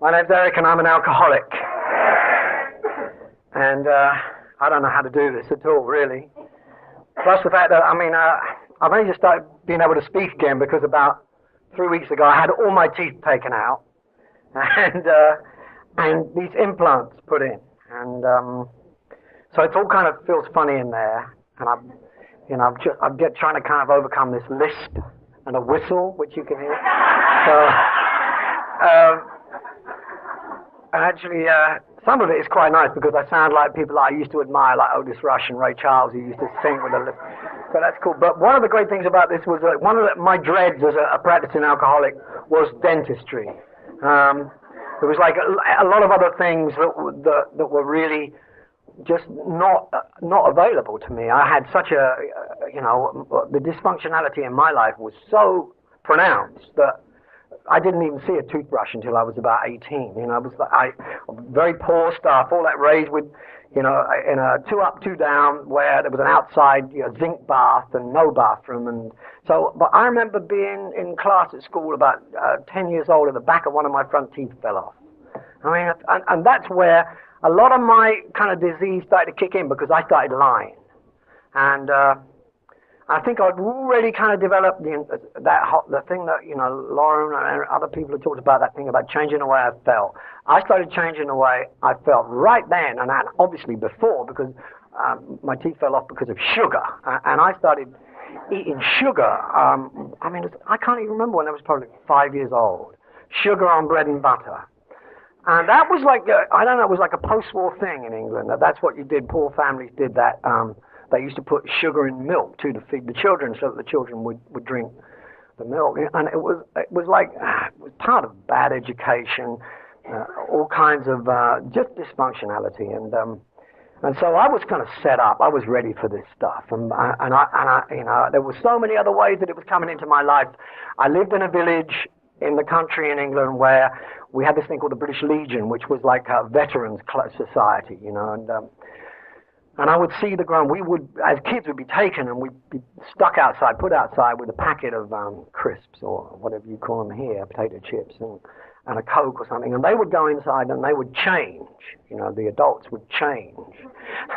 My name's Eric and I'm an alcoholic. And I don't know how to do this at all, really. Plus the fact that, I've only just started being able to speak again because about 3 weeks ago I had all my teeth taken out and these implants put in. And so it all kind of feels funny in there. And I'm trying to kind of overcome this lisp and a whistle, which you can hear. So, actually, some of it is quite nice because I sound like people I used to admire, like Otis Rush and Ray Charles, who used to sing with a lisp. So that's cool. But one of the great things about this was that one of my dreads as a practicing alcoholic was dentistry. There was like a lot of other things that were really just not available to me. I had such the dysfunctionality in my life was so pronounced that I didn't even see a toothbrush until I was about 18. It was very poor stuff, all that raised with, in a 2 up, 2 down, where there was an outside zinc bath and no bathroom. And so, but I remember being in class at school about 10 years old, and the back of one of my front teeth fell off. And that's where a lot of my kind of disease started to kick in because I started lying. And I think I'd already kind of developed the thing that, Lauren and other people have talked about, that thing about changing the way I felt. I started changing the way I felt right then, and obviously before, because my teeth fell off because of sugar. And I started eating sugar. I can't even remember when I was probably 5 years old. Sugar on bread and butter. And that was like, it was like a post-war thing in England. That's what you did. Poor families did that. They used to put sugar in milk too to feed the children, so that the children would drink the milk. And it was part of bad education, all kinds of just dysfunctionality. And so I was kind of set up. I was ready for this stuff. And there were so many other ways that it was coming into my life. I lived in a village in the country in England where we had this thing called the British Legion, which was like a veterans society, and I would see the ground. We would, as kids, would be taken and we'd be stuck outside, put outside with a packet of crisps or whatever you call them here, potato chips and a Coke or something. And they would go inside and they would change. The adults would change.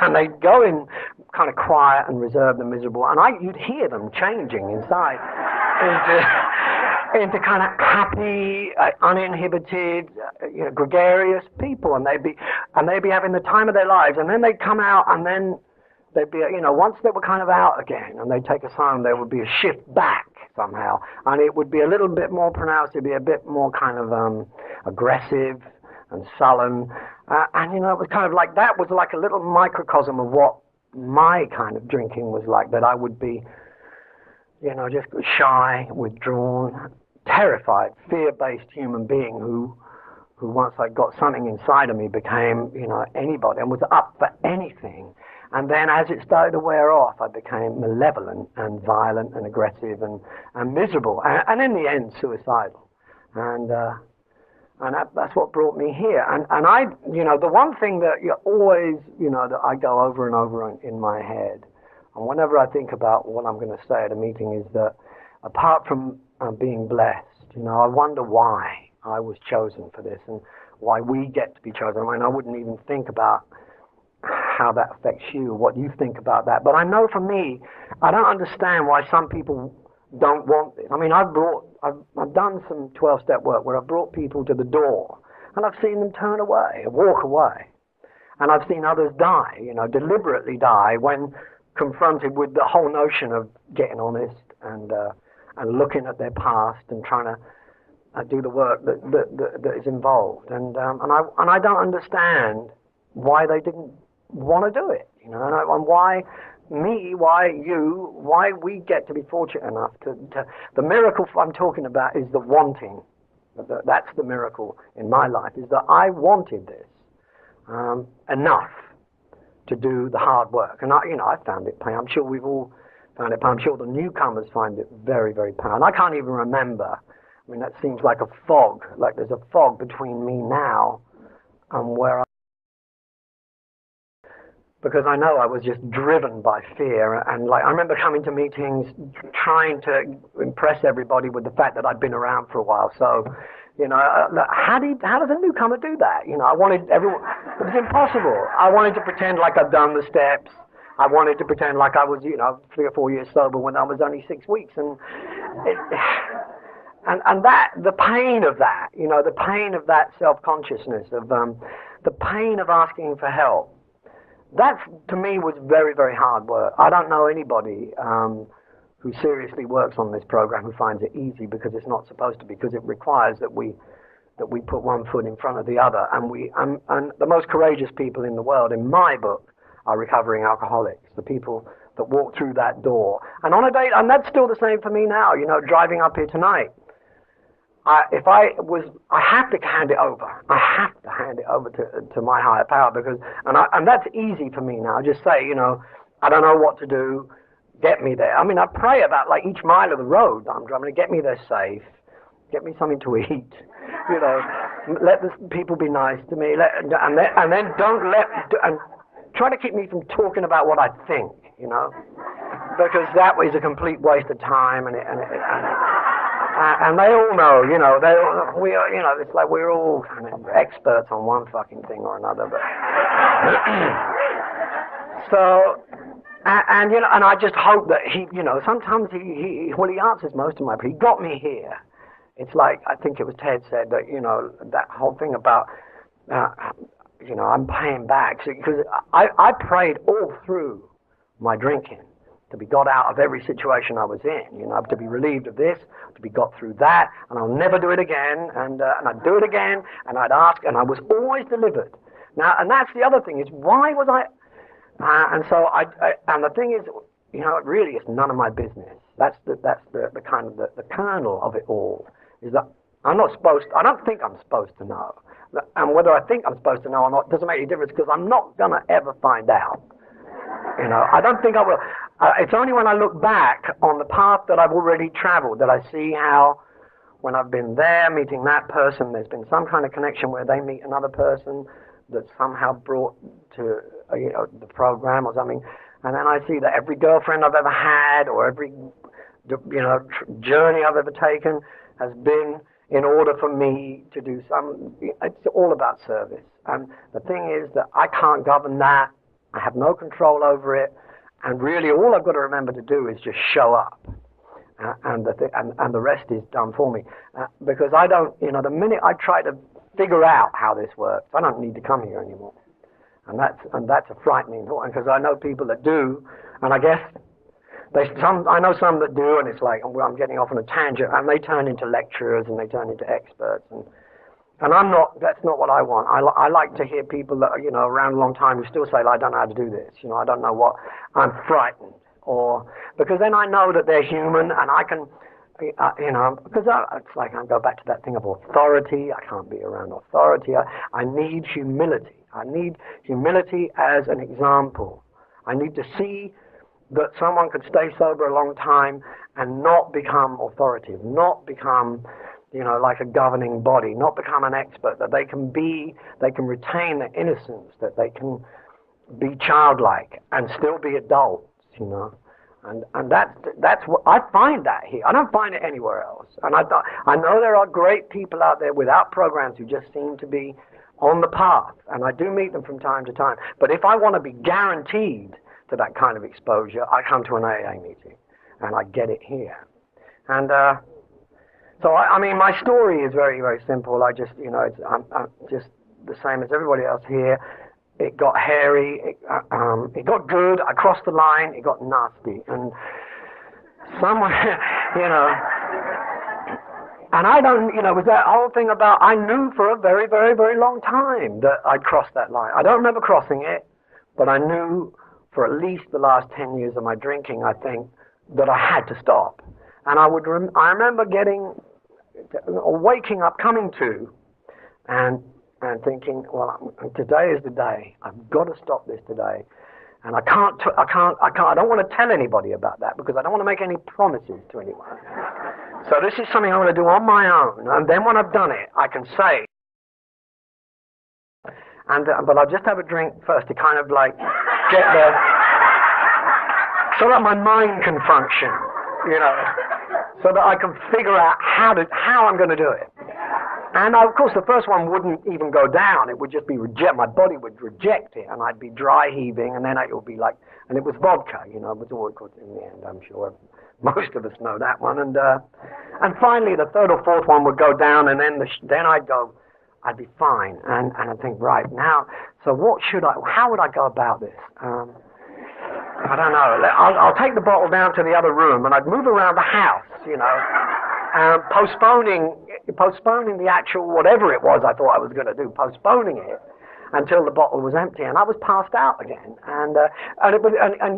And they'd go in kind of quiet and reserved and miserable. And you'd hear them changing inside into kind of happy, uninhibited, gregarious people, and they'd be having the time of their lives, and then they'd come out, and then they'd be, once they were kind of out again, and they'd take us home, there would be a shift back somehow, and it would be a little bit more pronounced, it'd be a bit more kind of aggressive and sullen, and it was kind of like, that was like a little microcosm of what my kind of drinking was like, that I would be just shy, withdrawn, terrified, fear-based human being who once I got something inside of me became, anybody and was up for anything. And then as it started to wear off, I became malevolent and violent and aggressive and miserable and in the end suicidal. And that's what brought me here. And I, the one thing that you always, that I go over and over in my head, and whenever I think about what I'm going to say at a meeting, is that apart from being blessed, I wonder why I was chosen for this and why we get to be chosen. I wouldn't even think about how that affects you, what you think about that. But I know for me, I don't understand why some people don't want this. I've done some 12-step work where I've brought people to the door and I've seen them turn away, walk away. And I've seen others die, deliberately die when confronted with the whole notion of getting honest and looking at their past and trying to do the work that is involved. And I don't understand why they didn't want to do it, and why me, why you, why we get to be fortunate enough to the miracle I'm talking about is the wanting. That's the miracle in my life, is that I wanted this enough to do the hard work. And I found it pain. I'm sure we've all found it pain. I'm sure the newcomers find it very, very pain. I can't even remember. That seems like a fog, like there's a fog between me now and where because I know I was just driven by fear. And I remember coming to meetings trying to impress everybody with the fact that I'd been around for a while. So, You know, how does a newcomer do that? You know, I wanted everyone. It was impossible. I wanted to pretend like I'd done the steps. I wanted to pretend like I was, 3 or 4 years sober when I was only 6 weeks, and that the pain of that, the pain of that self-consciousness, of the pain of asking for help. That to me was very, very hard work. I don't know anybody who seriously works on this program who finds it easy, because it's not supposed to be, because it requires that we put one foot in front of the other, and the most courageous people in the world, in my book, are recovering alcoholics, the people that walk through that door. And on a day, and that's still the same for me now, driving up here tonight. I have to hand it over. I have to hand it over to my higher power, because, and that's easy for me now. I just say, I don't know what to do. Get me there. I mean, I pray about like each mile of the road I'm driving. Get me there safe. Get me something to eat. Let the people be nice to me. And then don't let, and try to keep me from talking about what I think. Because that was a complete waste of time, and they all know, it's like we're all kind of experts on one fucking thing or another. But so, and I just hope that he, sometimes he answers most of my, but he got me here. It's like, I think it was Ted said that, that whole thing about, I'm paying back. Because I prayed all through my drinking to be got out of every situation I was in, to be relieved of this, to be got through that, and I'll never do it again, and I'd do it again, and I'd ask, and I was always delivered. Now, and that's the other thing, is why was I, and so and the thing is, it really is none of my business. That's the kind of the kernel of it all, is that I don't think I'm supposed to know. And whether I think I'm supposed to know or not doesn't make any difference, because I'm not going to ever find out. I don't think I will. It's only when I look back on the path that I've already traveled that I see how, when I've been there meeting that person, there's been some kind of connection where they meet another person that's somehow brought to the program or something, and then I see that every girlfriend I've ever had, or every journey I've ever taken, has been in order for me to do some. It's all about service, and the thing is that I can't govern that. I have no control over it, and really all I've got to remember to do is just show up, and the rest is done for me. Because I don't, the minute I try to figure out how this works, I don't need to come here anymore, and that's a frightening thought, because I know people that do, and I guess I know some that do, and it's like, well, I'm getting off on a tangent, and they turn into lecturers and they turn into experts, and I'm not. That's not what I want. I like to hear people that are, around a long time, who still say, I don't know how to do this. I don't know what. I'm frightened, because then I know that they're human, and I can, because it's like I go back to that thing of authority. I can't be around authority. I need humility. I need humility as an example. I need to see that someone could stay sober a long time and not become authoritative, not become, like a governing body, not become an expert, that they can retain their innocence, that they can be childlike and still be adults, and that's what I find that here. I don't find it anywhere else. And I know there are great people out there without programs who just seem to be on the path, and I do meet them from time to time. But if I want to be guaranteed to that kind of exposure, I come to an AA meeting, and I get it here. And so I mean, my story is very, very simple. I just, I'm just the same as everybody else here. It got hairy, it got good, I crossed the line, it got nasty, and somewhere, and I don't, with that whole thing about, I knew for a very, very, very long time that I'd crossed that line. I don't remember crossing it, but I knew for at least the last 10 years of my drinking, I think, that I had to stop. And I remember waking up, coming to, and thinking, well, today is the day. I've got to stop this today. And I don't want to tell anybody about that, because I don't want to make any promises to anyone. So this is something I'm going to do on my own. And then when I've done it, I can say, but I'll just have a drink first to kind of like get the, so that my mind can function, so that I can figure out how I'm going to do it. And of course, the first one wouldn't even go down. It would just be my body would reject it, and I'd be dry heaving, and then it would be like, and it was vodka, you know, it was all good in the end, I'm sure. Most of us know that one. And finally, the third or fourth one would go down, and then I'd be fine. And I'd think, right, now, so how would I go about this? I don't know. I'll take the bottle down to the other room, and I'd move around the house, you know, postponing the actual whatever it was I thought I was going to do, postponing it until the bottle was empty, and I was passed out again. And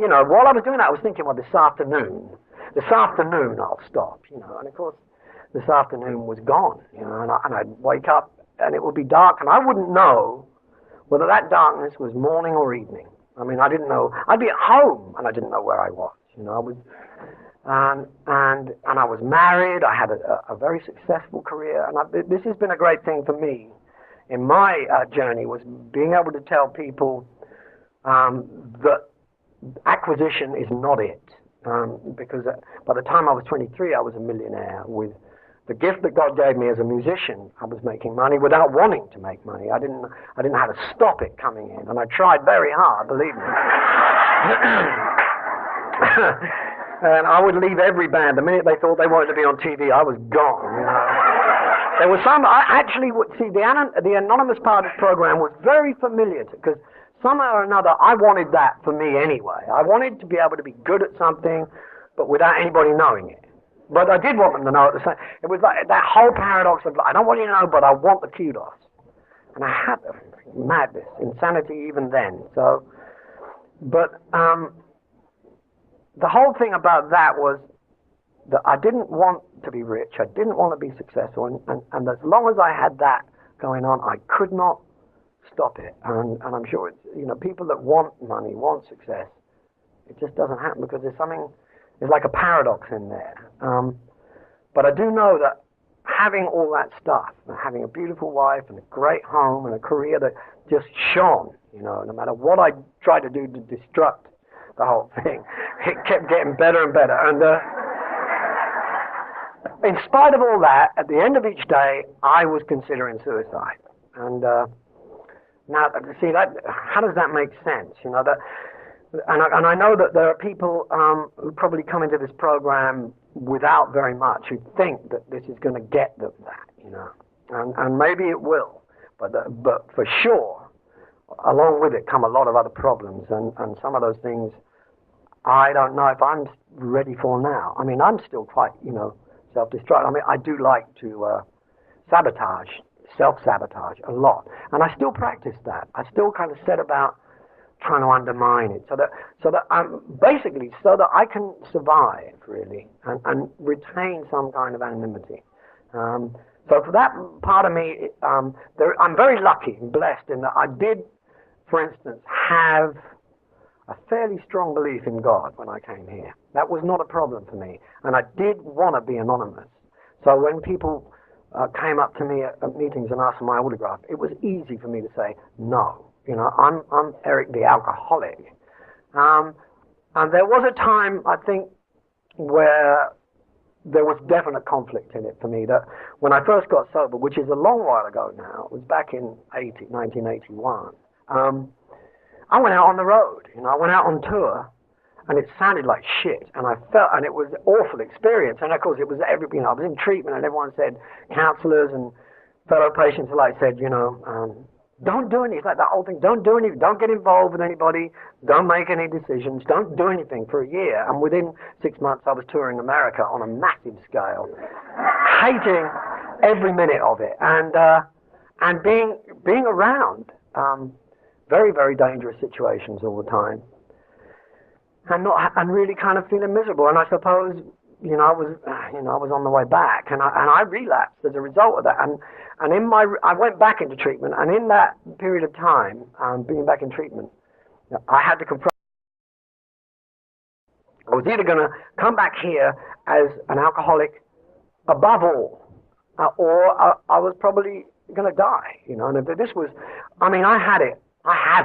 you know, while I was doing that, I was thinking, well, this afternoon I'll stop, you know. And of course, this afternoon was gone, you know, and I'd wake up and it would be dark, and I wouldn't know whether that darkness was morning or evening. I mean, I didn't know. I'd be at home and I didn't know where I was, you know. I was. And I was married. I had a very successful career, and this has been a great thing for me in my journey, was being able to tell people that acquisition is not it. Because by the time I was 23, I was a millionaire. With the gift that God gave me as a musician, I was making money without wanting to make money. I didn't know how to stop it coming in, and I tried very hard, believe me. And I would leave every band. The minute they thought they wanted to be on TV, I was gone, you know. There was some, I actually would see the anonymous part of the program was very familiar because somehow or another I wanted that for me anyway. I wanted to be able to be good at something, but without anybody knowing it. But I did want them to know at the same. It was like that whole paradox of, I don't want you to know, but I want the kudos. And I had madness, insanity even then. So, but the whole thing about that was that I didn't want to be rich. I didn't want to be successful. And as long as I had that going on, I could not stop it. And I'm sure it's, you know, people that want money, want success, it just doesn't happen because there's like a paradox in there. But I do know that having all that stuff, having a beautiful wife and a great home and a career that just shone, you know, no matter what I tried to do to destruct the whole thing, it kept getting better and better. And in spite of all that, at the end of each day, I was considering suicide. And now, see, how does that make sense? You know, and I know that there are people who probably come into this program without very much, who think that this is going to get them that, you know, and maybe it will, but for sure, along with it come a lot of other problems, and some of those things I don't know if I'm ready for now. I mean, I'm still quite, you know, self-destruct. I mean, I do like to self-sabotage a lot, and I still practice that. I still kind of set about trying to undermine it, so that I'm basically so that I can survive really and retain some kind of anonymity. So for that part of me, I'm very lucky and blessed in that I did, for instance, have a fairly strong belief in God when I came here. That was not a problem for me, and I did want to be anonymous. So when people came up to me at meetings and asked for my autograph, it was easy for me to say no. You know, I'm Eric the alcoholic. And there was a time, I think, where there was definite conflict in it for me. That when I first got sober, which is a long while ago now, it was back in 1981, I went out on the road. You know, I went out on tour, and it sounded like shit. And and it was an awful experience. And of course, it was you know, I was in treatment, and everyone said, counselors and fellow patients alike said, you know, don't do anything. It's like that whole thing. Don't do anything. Don't get involved with anybody. Don't make any decisions. Don't do anything for a year. And within 6 months, I was touring America on a massive scale, hating every minute of it, and being around very, very dangerous situations all the time, and really kind of feeling miserable. And I suppose, you know, I was on the way back, and I relapsed as a result of that. And I went back into treatment, and in that period of time, being back in treatment, I had to confront. I was either going to come back here as an alcoholic above all, or I was probably going to die. You know, and if this was, I mean, I have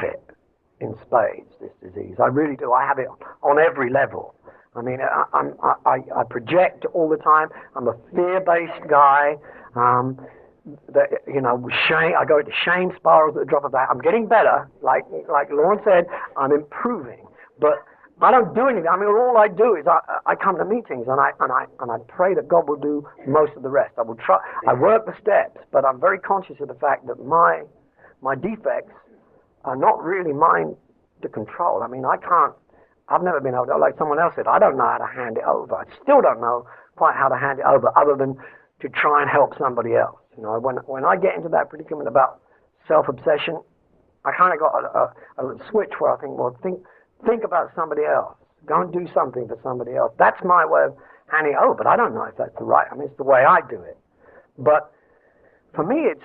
it in spades, this disease. I really do. I have it on every level. I mean, I project all the time. I'm a fear-based guy. you know, shame. I go into shame spirals at the drop of that. I'm getting better, like Lauren said. I'm improving, but I don't do anything. I mean, all I do is I come to meetings and I pray that God will do most of the rest. I will try. I work the steps, but I'm very conscious of the fact that my defects are not really mine to control. I mean, I can't. I've never been able to, like someone else said, I don't know how to hand it over. I still don't know quite how to hand it over, other than to try and help somebody else. You know, when I get into that predicament about self-obsession, I kind of got a little switch where I think, well, think about somebody else. Go and do something for somebody else. That's my way of handing it over, but I don't know if that's the right. I mean, it's the way I do it. But for me, it's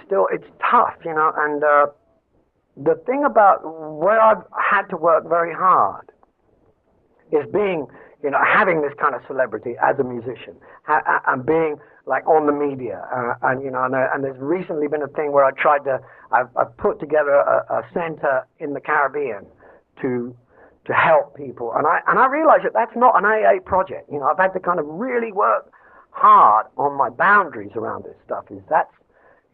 tough, you know. And the thing about where I've had to work very hard is being, you know, having this kind of celebrity as a musician, and being like on the media, and you know, and there's recently been a thing where I've put together a center in the Caribbean to help people, and I realize that that's not an AA project. You know, I've had to kind of really work hard on my boundaries around this stuff. You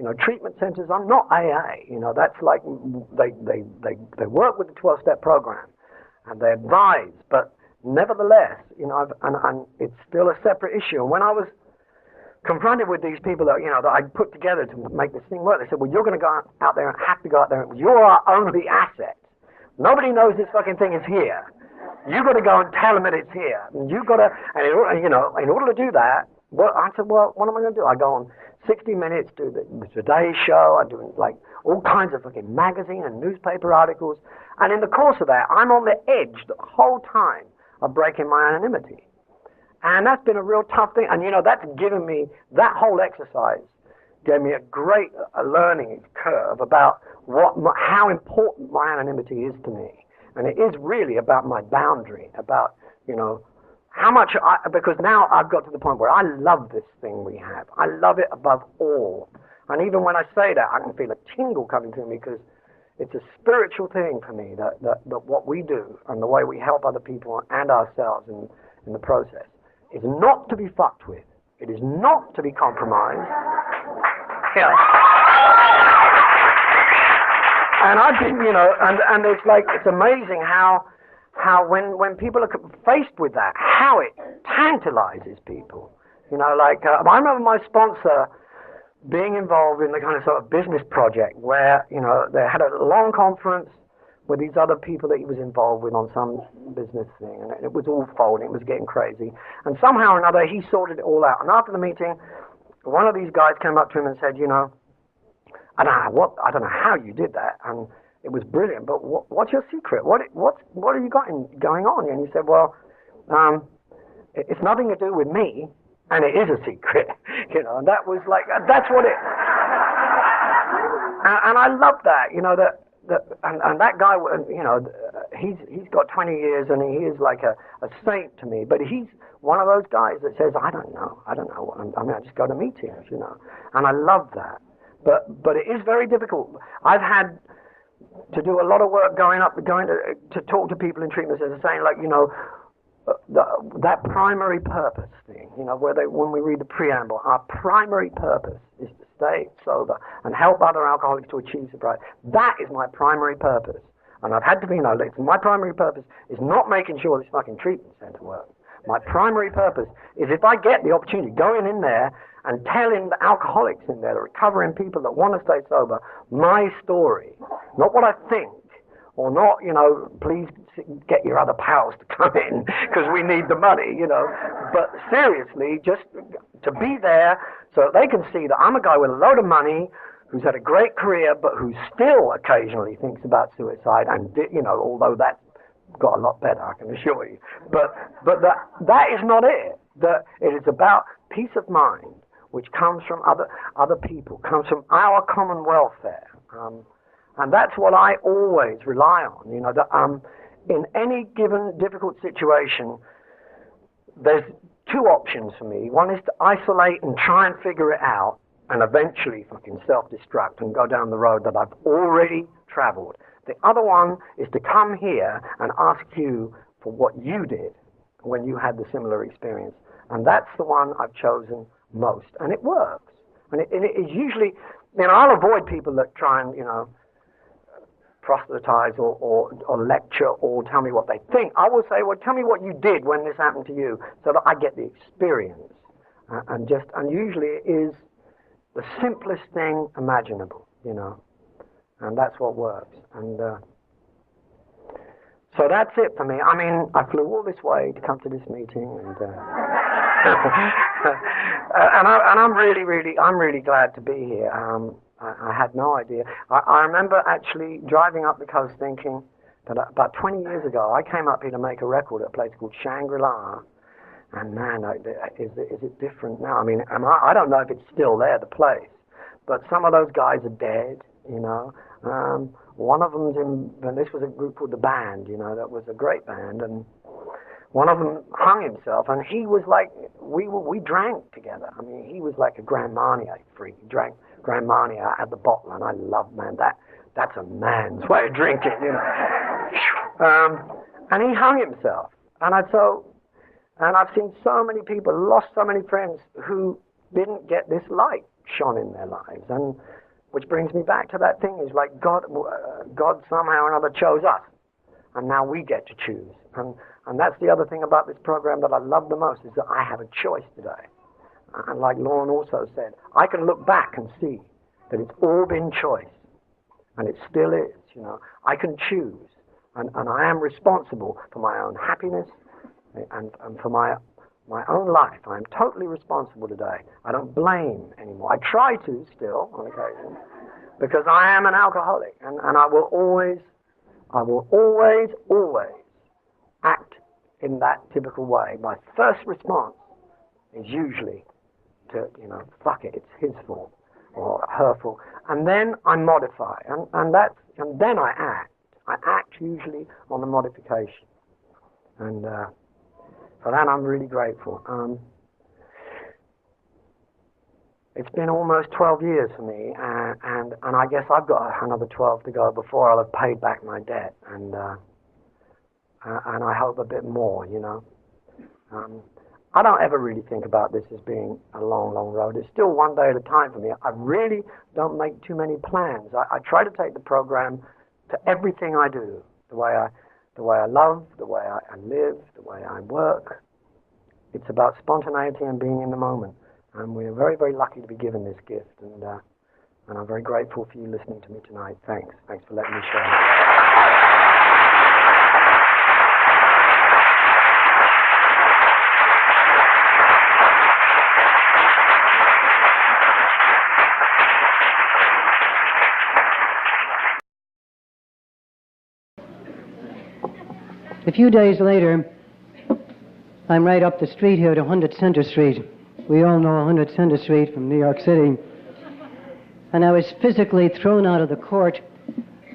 know, treatment centers are not AA. You know, that's like they work with the 12-step program, and they advise, but nevertheless, you know, and it's still a separate issue. And when I was confronted with these people that, you know, that I put together to make this thing work, they said, well, you're going to go out there and have to go out there. You're our only asset. Nobody knows this fucking thing is here. You've got to go and tell them that it's here. And you've got to, and you know, in order to do that, well, I said, well, what am I going to do? I go on 60 Minutes, do the Today Show. I do like all kinds of fucking magazine and newspaper articles. And in the course of that, I'm on the edge the whole time of breaking my anonymity. And that's been a real tough thing. And, you know, that's given me, that whole exercise gave me a great learning curve about how important my anonymity is to me. And it is really about my boundary, about, you know, how much because now I've got to the point where I love this thing we have. I love it above all. And even when I say that, I can feel a tingle coming to me, because it's a spiritual thing for me, that what we do and the way we help other people and ourselves in the process is not to be fucked with. It is not to be compromised. Yeah. And I've been, you know, and it's like, it's amazing how when people are faced with that, how it tantalizes people. You know, like, I remember my sponsor being involved in the kind of sort of business project where, you know, they had a long conference with these other people that he was involved with on some business thing, and it was all folding, it was getting crazy. And somehow or another, he sorted it all out. And after the meeting, one of these guys came up to him and said, you know, I don't know how you did that, and it was brilliant, but what's your secret? What have you got going on? And he said, well, it's nothing to do with me, and it is a secret, you know. And that was like, that's what it. And I love that, you know, and that guy, you know, he's got 20 years, and he is like a saint to me. But he's one of those guys that says, I don't know. I just go to meetings, you know, and I love that. But it is very difficult. I've had to do a lot of work going to talk to people in treatment centers, saying, like, you know, that primary purpose thing, you know, when we read the preamble, our primary purpose is to stay sober and help other alcoholics to achieve sobriety. That is my primary purpose. And I've had to be, you know, my primary purpose is not making sure this fucking treatment center works. My primary purpose is, if I get the opportunity, going in there and telling the alcoholics in there, the recovering people that want to stay sober, my story, not what I think, or not, you know, please get your other pals to come in because we need the money, you know. But seriously, just to be there so that they can see that I'm a guy with a load of money who's had a great career, but who still occasionally thinks about suicide, and, you know, although that's got a lot better, I can assure you. But that is not it. It is about peace of mind, which comes from other people, comes from our common welfare. And that's what I always rely on, you know, that in any given difficult situation, there's two options for me. One is to isolate and try and figure it out, and eventually fucking self-destruct and go down the road that I've already traveled. The other one is to come here and ask you for what you did when you had the similar experience. And that's the one I've chosen most. And it works. And it is usually I'll avoid people that try and, proselytize or lecture or tell me what they think. I will say, well, tell me what you did when this happened to you, so that I get the experience. And usually it is the simplest thing imaginable, and that's what works. And so that's it for me. I mean, I flew all this way to come to this meeting, and I'm really glad to be here. I had no idea. I remember actually driving up the coast thinking that about 20 years ago I came up here to make a record at a place called Shangri-La, and man, is it different now? I mean, I don't know if it's still there, the place, but some of those guys are dead, One of them's and this was a group called The Band, that was a great band, and one of them hung himself, and he was like, we drank together. I mean, he was like a Grand Marnier freak. He drank Grand Marnier at the bottle, and I love, man, that's a man's way of drinking, and he hung himself, and I've seen so many people, lost so many friends who didn't get this light shone in their lives, and which brings me back to that thing, is like God somehow or another chose us, and now we get to choose. And that's the other thing about this program that I love the most, is that I have a choice today. And like Lauren also said, I can look back and see that it's all been choice, and it still is. I can choose, and I am responsible for my own happiness and for my own life. I am totally responsible today. I don't blame anymore. I try to still on occasion, because I am an alcoholic, and I will always act in that typical way. My first response is usually to, fuck it, it's his fault or her fault, and then I modify, and then I act. I act usually on the modification, and for that I'm really grateful. It's been almost 12 years for me, and I guess I've got another 12 to go before I'll have paid back my debt, and I hope a bit more, I don't ever really think about this as being a long, long road. It's still one day at a time for me. I really don't make too many plans. I try to take the program to everything I do, the way I love, the way I live, the way I work. It's about spontaneity and being in the moment. And we're very, very lucky to be given this gift. And I'm very grateful for you listening to me tonight. Thanks. Thanks for letting me share. A few days later, I'm right up the street here to 100 Center Street. We all know 100 Center Street from New York City. And I was physically thrown out of the court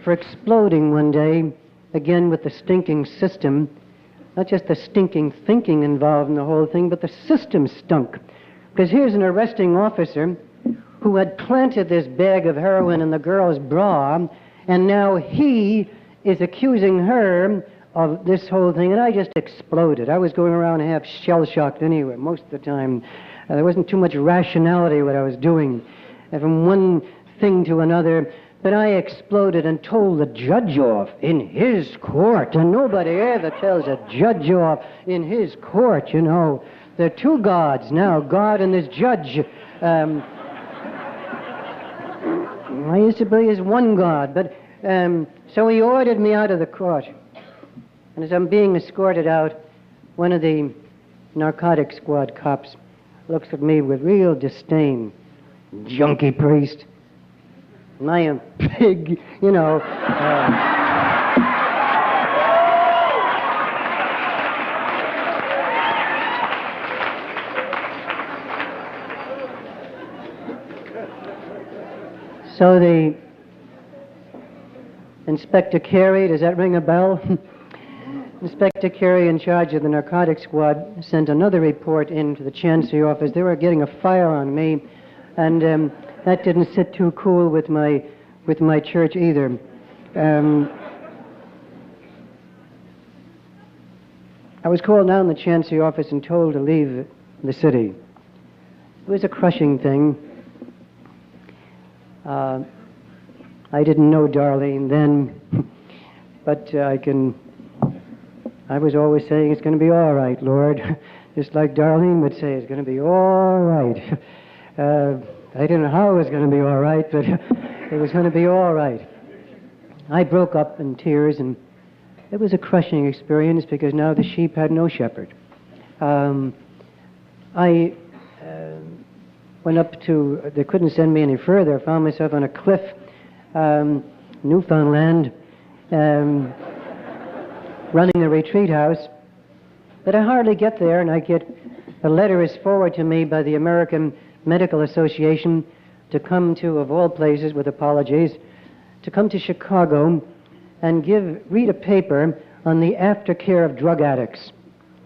for exploding one day, again with the stinking system. Not just the stinking thinking involved in the whole thing, but the system stunk. Because here's an arresting officer who had planted this bag of heroin in the girl's bra, and now he is accusing her of this whole thing, and I just exploded. I was going around half shell-shocked anyway, most of the time. There wasn't too much rationality what I was doing, from one thing to another. But I exploded and told the judge off in his court, and nobody ever tells a judge off in his court, There are two gods now, God and this judge. I used to believe there's one God, but so he ordered me out of the court. And as I'm being escorted out, one of the narcotic squad cops looks at me with real disdain. Junkie priest. And I am pig, So the Inspector Carey, does that ring a bell? Inspector Carey, in charge of the narcotics squad, sent another report into the Chancery office. They were getting a fire on me, and that didn't sit too cool with my church either. I was called down to the Chancery office and told to leave the city. It was a crushing thing. I didn't know Darlene then, but I was always saying, it's going to be all right, Lord. Just like Darlene would say, it's going to be all right. I didn't know how it was going to be all right, but it was going to be all right. I broke up in tears, and it was a crushing experience because now the sheep had no shepherd. I went up to, they couldn't send me any further. I found myself on a cliff, Newfoundland, running a retreat house. But I hardly get there, and I get a letter is forwarded to me by the American Medical Association to come to, of all places, with apologies, to come to Chicago and read a paper on the aftercare of drug addicts.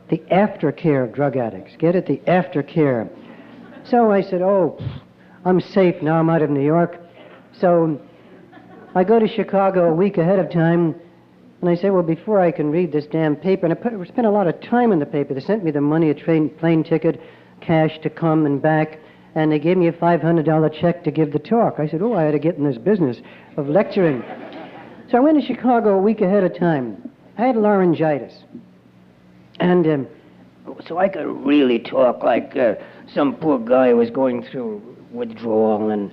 The aftercare of drug addicts. Get it? The aftercare. So I said, oh, I'm safe now. I'm out of New York. So I go to Chicago a week ahead of time, and I said, well, before I can read this damn paper, and I spent a lot of time in the paper. They sent me the money, a plane ticket, cash to come and back, and they gave me a $500 check to give the talk. I said, oh, I had to get in this business of lecturing. So I went to Chicago a week ahead of time. I had laryngitis. And so I could really talk like some poor guy was going through withdrawal, and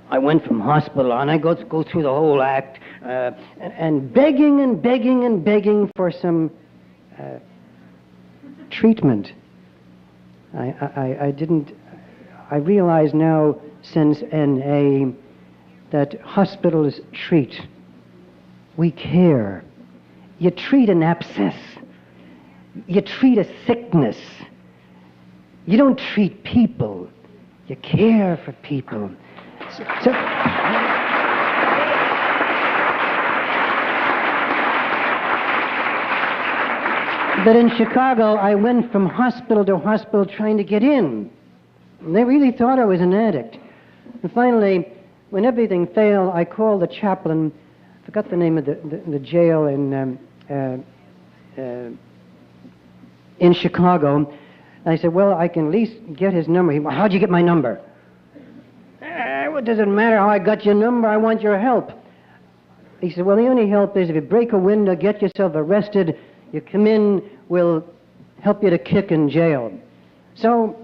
I went from hospital, and I go through the whole act, and begging and begging and begging for some treatment. I realize now, since NA, that hospitals treat. We care. You treat an abscess. You treat a sickness. You don't treat people. You care for people. But in Chicago, I went from hospital to hospital trying to get in. And they really thought I was an addict. And finally, when everything failed, I called the chaplain. I forgot the name of the jail in Chicago. I said, well, I can at least get his number. He went, how'd you get my number? What does it matter how I got your number? I want your help. He said, well, the only help is if you break a window, get yourself arrested, you come in, we'll help you to kick in jail. So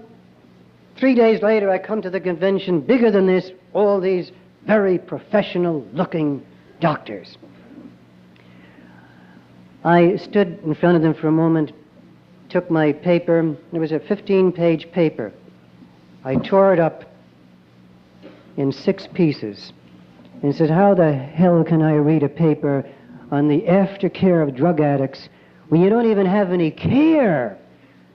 3 days later, I come to the convention, bigger than this, all these very professional-looking doctors. I stood in front of them for a moment, took my paper. It was a 15-page paper. I tore it up in 6 pieces and said, how the hell can I read a paper on the aftercare of drug addicts when you don't even have any care?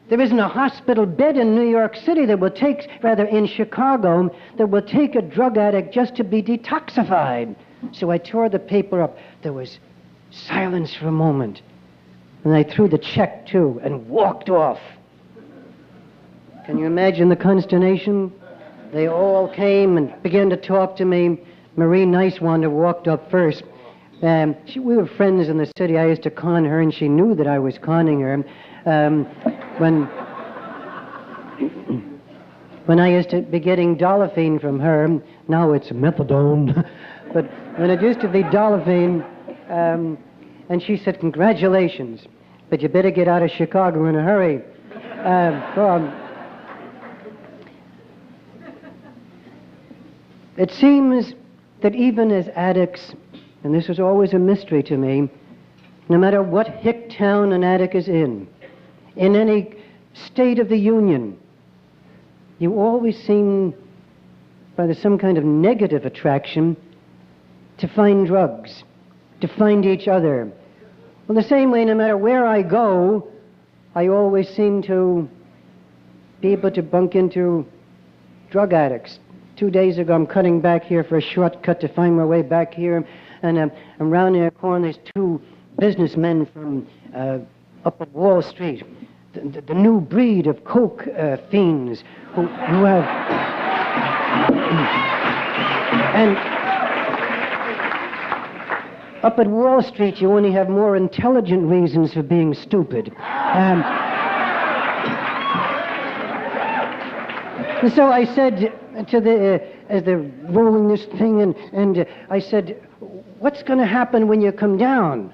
There isn't a hospital bed in New York City that will take, rather in Chicago, that will take a drug addict just to be detoxified. So I tore the paper up. There was silence for a moment. And I threw the check, too, and walked off. Can you imagine the consternation? They all came and began to talk to me. Marie Nicewander walked up first. We were friends in the city. I used to con her, and she knew that I was conning her. When I used to be getting Dolphine from her, now it's methadone, but when it used to be Dolphine, and she said, congratulations, but you better get out of Chicago in a hurry. It seems that even as addicts, and this was always a mystery to me, no matter what hick town an addict is in any state of the union, you always seem, by some kind of negative attraction, to find drugs, to find each other. Well, the same way, no matter where I go, I always seem to be able to bunk into drug addicts. 2 days ago, I'm cutting back here for a shortcut to find my way back here, and I'm round the corner, there's 2 businessmen from up at Wall Street, the new breed of coke fiends who have... And up at Wall Street, you only have more intelligent reasons for being stupid. And so I said to as they're rolling this thing, and I said, what's going to happen when you come down?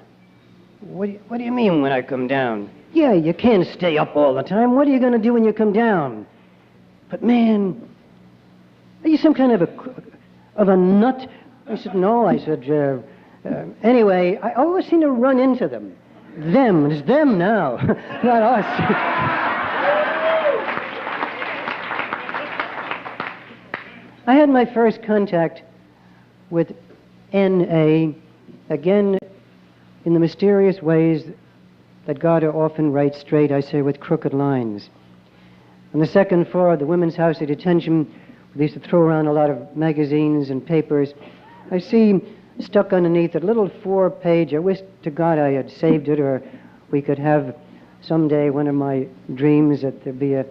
What do you mean when I come down? Yeah, you can't stay up all the time. What are you going to do when you come down? But man, are you some kind of a nut? I said, no. I said, anyway, I always seem to run into them. Them, it's them now, not us. I had my first contact with N.A., again, in the mysterious ways that God often writes straight, I say, with crooked lines. On the second floor of the Women's House of Detention, they used to throw around a lot of magazines and papers. I see stuck underneath a little 4-page, I wish to God I had saved it, or we could have someday one of my dreams that there'd be an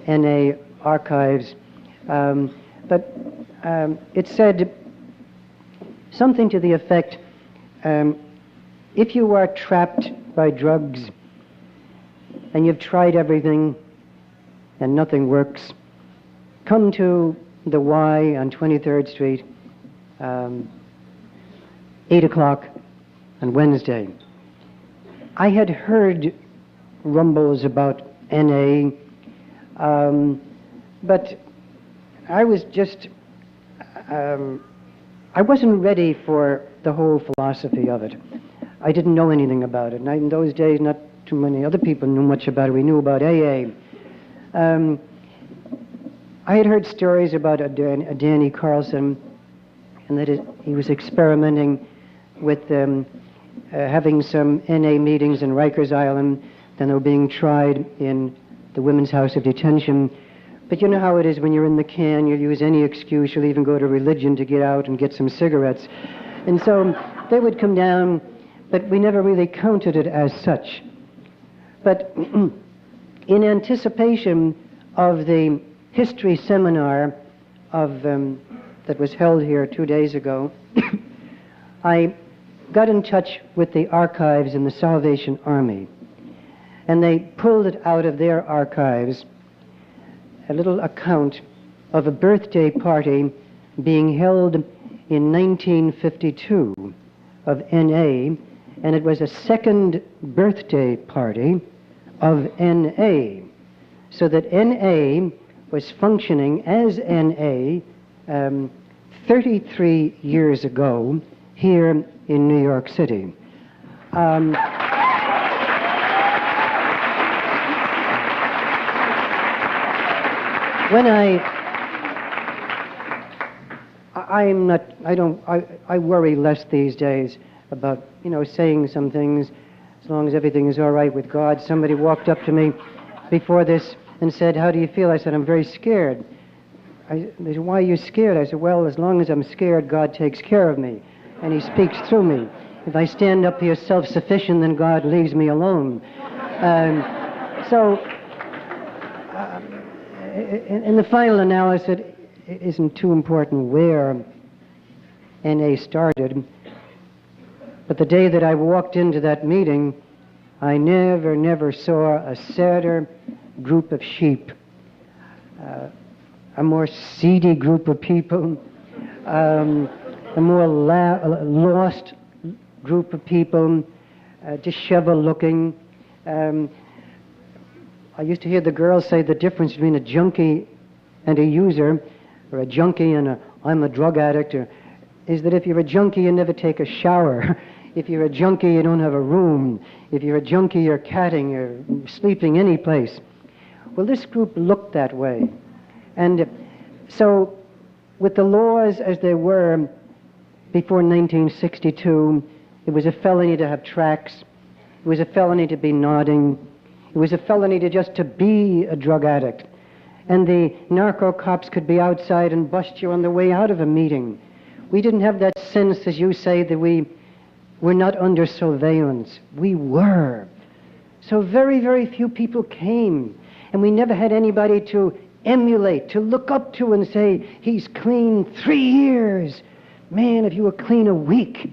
NA archives. But it said something to the effect, if you are trapped by drugs and you've tried everything and nothing works, come to the Y on 23rd Street, 8 o'clock on Wednesday. I had heard rumbles about NA, but I was just, I wasn't ready for the whole philosophy of it. I didn't know anything about it. And in those days, not too many other people knew much about it. We knew about AA. I had heard stories about a Danny Carlson, and that he was experimenting with having some NA meetings in Rikers Island. Then they were being tried in the Women's House of Detention. But you know how it is when you're in the can, you'll use any excuse, you'll even go to religion to get out and get some cigarettes. And so they would come down, but we never really counted it as such. But in anticipation of the history seminar that was held here 2 days ago, I got in touch with the archives in the Salvation Army, and they pulled it out of their archives, a little account of a birthday party being held in 1952 of N.A., and it was a second birthday party of N.A., so that N.A. was functioning as N.A. 33 years ago here in New York City. When I worry less these days about, saying some things, as long as everything is all right with God. Somebody walked up to me before this and said, how do you feel? I said, I'm very scared. They said, why are you scared? I said, well, as long as I'm scared, God takes care of me, and He speaks through me. If I stand up here self-sufficient, then God leaves me alone. In the final analysis, it isn't too important where NA started, but the day that I walked into that meeting, I never saw a sadder group of sheep, a more seedy group of people, a more lost group of people, disheveled looking. I used to hear the girls say the difference between a junkie and a user, or a junkie and I'm a drug addict, is that if you're a junkie, you never take a shower. If you're a junkie, you don't have a room. If you're a junkie, you're catting, you're sleeping any place. Well, this group looked that way. And so, with the laws as they were before 1962, it was a felony to have tracks. It was a felony to be nodding. It was a felony to just be a drug addict. And the narco cops could be outside and bust you on the way out of a meeting. We didn't have that sense, as you say, that we were not under surveillance. We were. So very few people came. And we never had anybody to emulate, to look up to and say, he's clean 3 years. Man, if you were clean a week,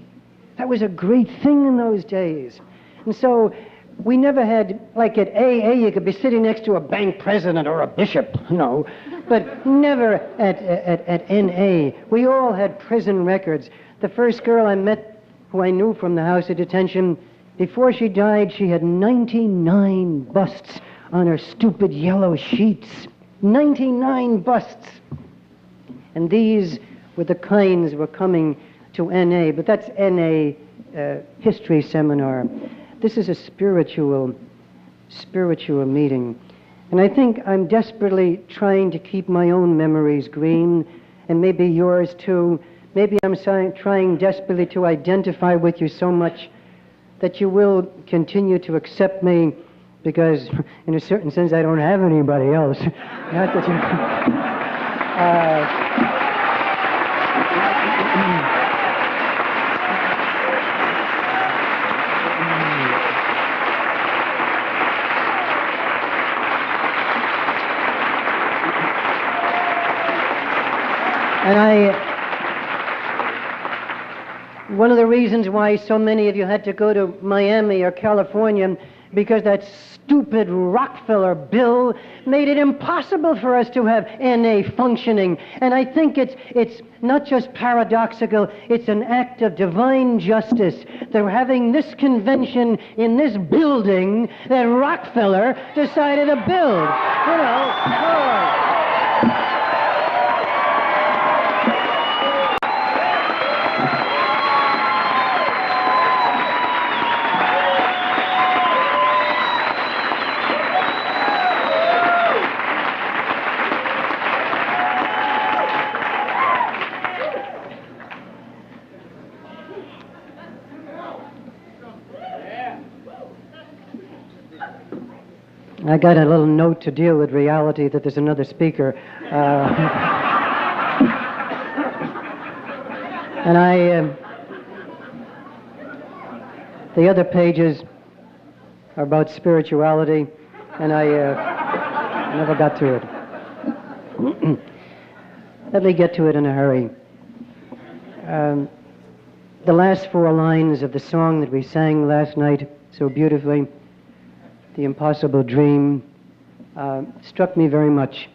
that was a great thing in those days. And so we never had, like at AA, you could be sitting next to a bank president or a bishop, you know, but never at NA. We all had prison records. The first girl I met, who I knew from the house of detention, before she died, she had 99 busts on her stupid yellow sheets. 99 busts. And these were the kinds were coming to NA, but that's NA history seminar. This is a spiritual meeting. And I think I'm desperately trying to keep my own memories green, and maybe yours too. Maybe I'm trying desperately to identify with you so much that you will continue to accept me, because in a certain sense I don't have anybody else. Not that you... And one of the reasons why so many of you had to go to Miami or California, because that stupid Rockefeller bill made it impossible for us to have NA functioning. And I think it's not just paradoxical, it's an act of divine justice. They're having this convention in this building that Rockefeller decided to build. You know, Lord. I got a little note to deal with reality that there's another speaker. And the other pages are about spirituality, and I never got to it. Let me get to it in a hurry. The last four lines of the song that we sang last night so beautifully, The Impossible Dream, struck me very much.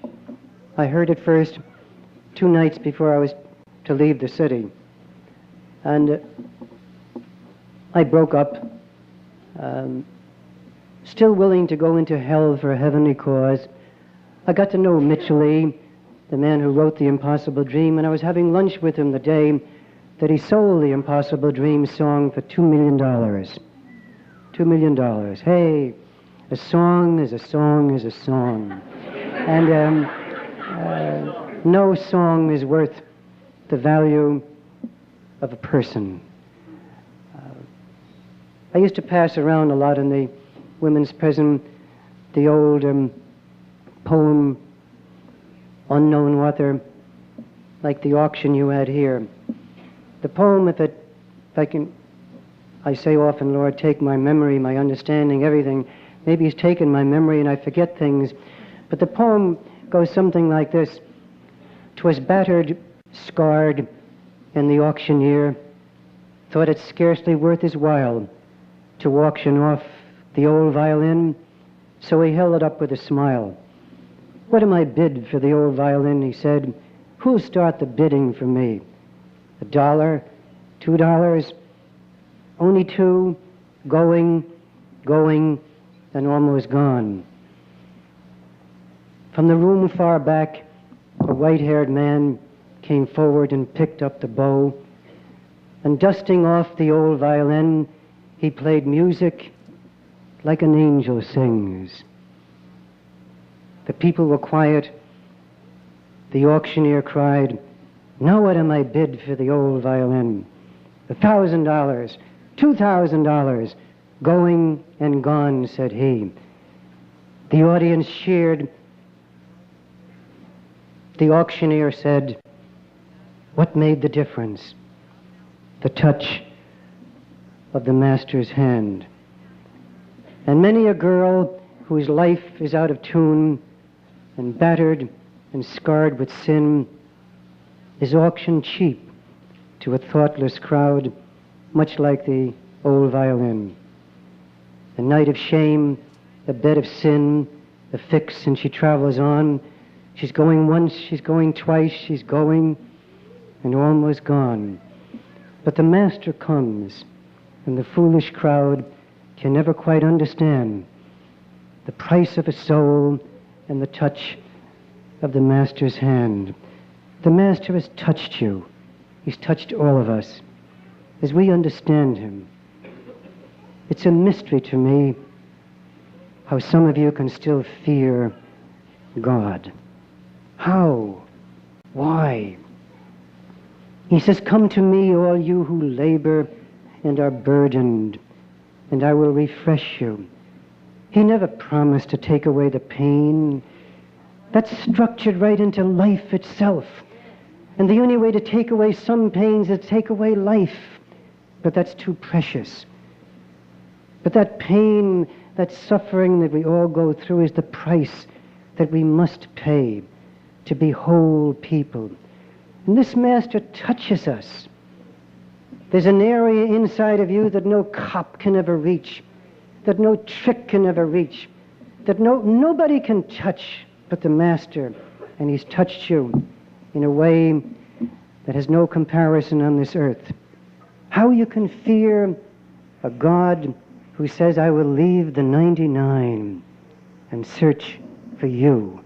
I heard it first 2 nights before I was to leave the city. And I broke up, still willing to go into hell for a heavenly cause. I got to know Mitchell Lee, the man who wrote The Impossible Dream, and I was having lunch with him the day that he sold The Impossible Dream song for $2 million. $2 million. Hey, a song is a song is a song. And no song is worth the value of a person. I used to pass around a lot in the women's prison the old poem, unknown author, like the auction you had here. The poem, if I can, I say often, Lord, take my memory, my understanding, everything. Maybe He's taken my memory and I forget things. But the poem goes something like this. 'Twas battered, scarred, and the auctioneer thought it scarcely worth his while to auction off the old violin, so he held it up with a smile. What am I bid for the old violin, he said. Who'll start the bidding for me? $1, $2, only 2, going, and almost gone. From the room far back, a white-haired man came forward and picked up the bow, and dusting off the old violin, he played music like an angel sings. The people were quiet. The auctioneer cried, now what am I bid for the old violin? $1,000, $2,000, going and gone, said he. The audience cheered. The auctioneer said, what made the difference? The touch of the master's hand. And many a girl whose life is out of tune and battered and scarred with sin is auctioned cheap to a thoughtless crowd, much like the old violin. a night of shame, a bed of sin, a fix, and she travels on. She's going once, she's going twice, she's going, and almost gone. But the Master comes, and the foolish crowd can never quite understand the price of a soul and the touch of the Master's hand. The Master has touched you. He's touched all of us as we understand him. It's a mystery to me how some of you can still fear God. How? Why? He says, "Come to me, all you who labor and are burdened, and I will refresh you." He never promised to take away the pain. That's structured right into life itself. And the only way to take away some pains is to take away life. But that's too precious. But that pain, that suffering that we all go through is the price that we must pay to be whole people. And this Master touches us. There's an area inside of you that no cop can ever reach, that no trick can ever reach, that nobody can touch but the Master. And he's touched you in a way that has no comparison on this earth. How you can fear a God who says, "I will leave the 99 and search for you."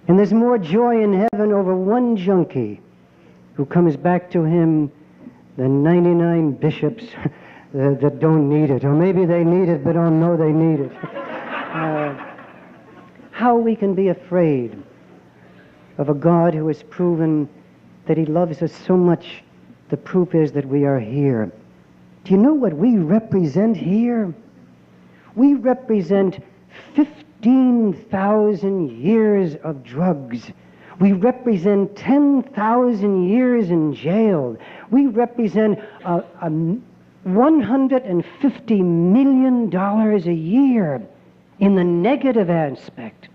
And there's more joy in heaven over one junkie who comes back to him than 99 bishops that don't need it. Or maybe they need it but don't know they need it. How we can be afraid of a God who has proven that he loves us so much. The proof is that we are here. Do you know what we represent here? We represent 15,000 years of drugs. We represent 10,000 years in jail. We represent $150 million a year in the negative aspect.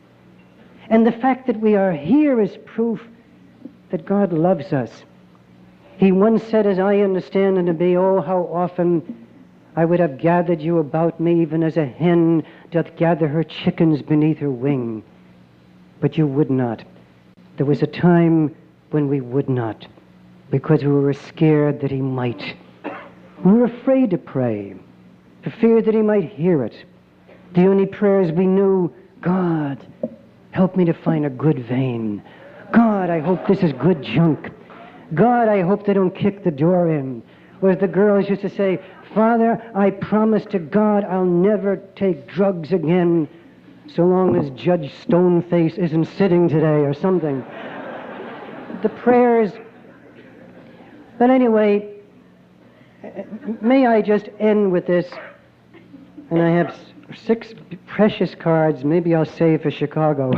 And the fact that we are here is proof that God loves us. He once said, as I understand it to be, "Oh, how often I would have gathered you about me, even as a hen doth gather her chickens beneath her wing. But you would not." There was a time when we would not, because we were scared that he might. We were afraid to pray, for fear that he might hear it. The only prayers we knew, "God, help me to find a good vein. God, I hope this is good junk. God, I hope they don't kick the door in." Or as the girls used to say, "Father, I promise to God I'll never take drugs again, so long as Judge Stoneface isn't sitting today," or something. The prayers. But anyway, may I just end with this? And I have 6 precious cards. Maybe I'll save for Chicago.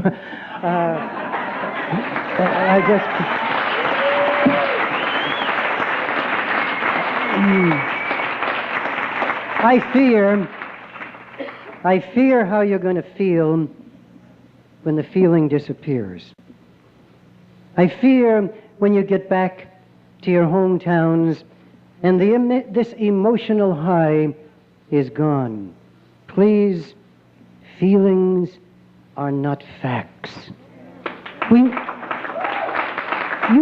I fear how you're going to feel when the feeling disappears. I fear when you get back to your hometowns and this emotional high is gone. Please, feelings are not facts. You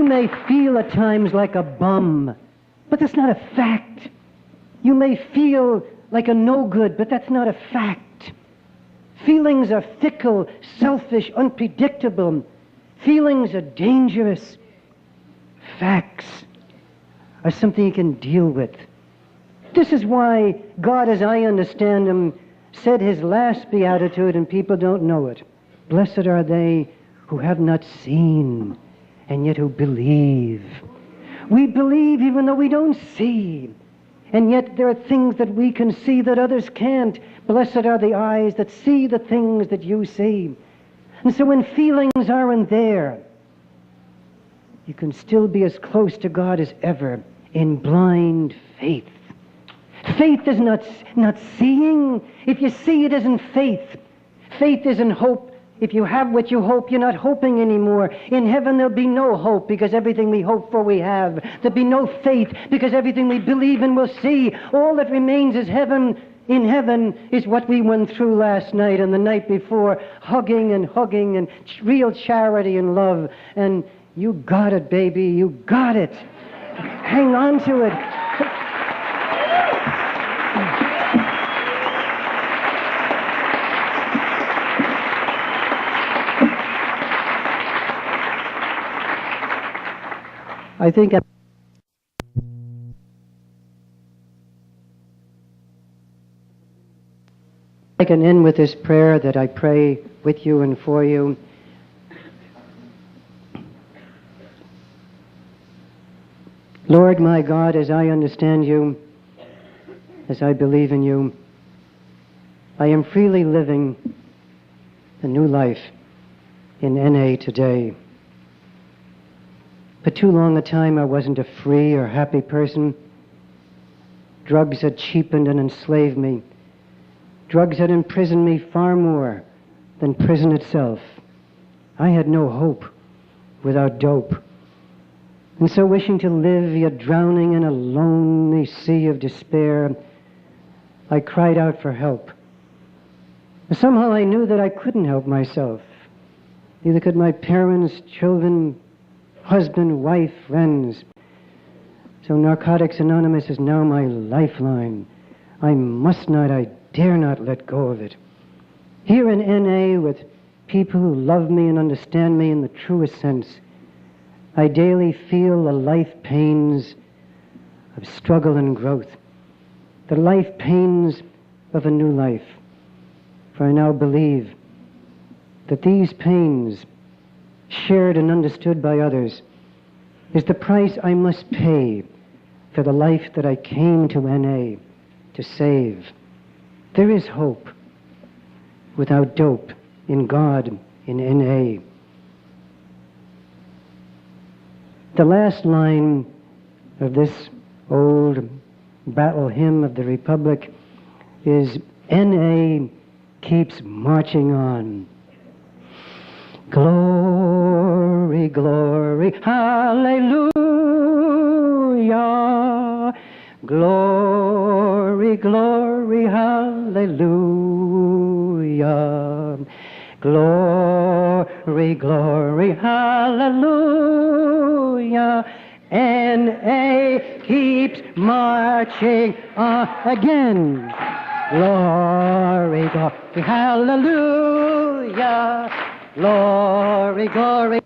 may feel at times like a bum, but that's not a fact. You may feel like a no-good, but that's not a fact. Feelings are fickle, selfish, unpredictable. Feelings are dangerous. Facts are something you can deal with. This is why God, as I understand him, said his last beatitude, and people don't know it. "Blessed are they who have not seen, and yet who believe." We believe even though we don't see. And yet there are things that we can see that others can't. Blessed are the eyes that see the things that you see. And so when feelings aren't there, you can still be as close to God as ever in blind faith. Faith is not seeing. If you see, it isn't faith. Faith isn't hope. If you have what you hope, you're not hoping anymore. In heaven there'll be no hope because everything we hope for we have. There'll be no faith because everything we believe in we'll see. All that remains is heaven, in heaven is what we went through last night and the night before, hugging and real charity and love. And you got it, baby, you got it. Hang on to it. I think I can end with this prayer that I pray with you and for you. Lord my God, as I understand you, as I believe in you, I am freely living a new life in NA today. For too long a time I wasn't a free or happy person. Drugs had cheapened and enslaved me. Drugs had imprisoned me far more than prison itself. I had no hope without dope. And so wishing to live, yet drowning in a lonely sea of despair, I cried out for help. And somehow I knew that I couldn't help myself. Neither could my parents, children, husband, wife, friends. So Narcotics Anonymous is now my lifeline. I must not, I dare not let go of it. Here in NA, with people who love me and understand me in the truest sense, I daily feel the life pains of struggle and growth, the life pains of a new life. For I now believe that these pains, shared and understood by others, is the price I must pay for the life that I came to NA to save. There is hope without dope in God, in NA. The last line of this old battle hymn of the Republic is, NA keeps marching on. Glory, glory, hallelujah. Glory, glory, hallelujah. Glory, glory, hallelujah. N.A. keeps marching on again. Glory, glory, hallelujah. Glory, glory.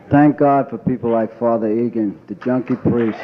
Thank God for people like Father Egan, the junkie priest.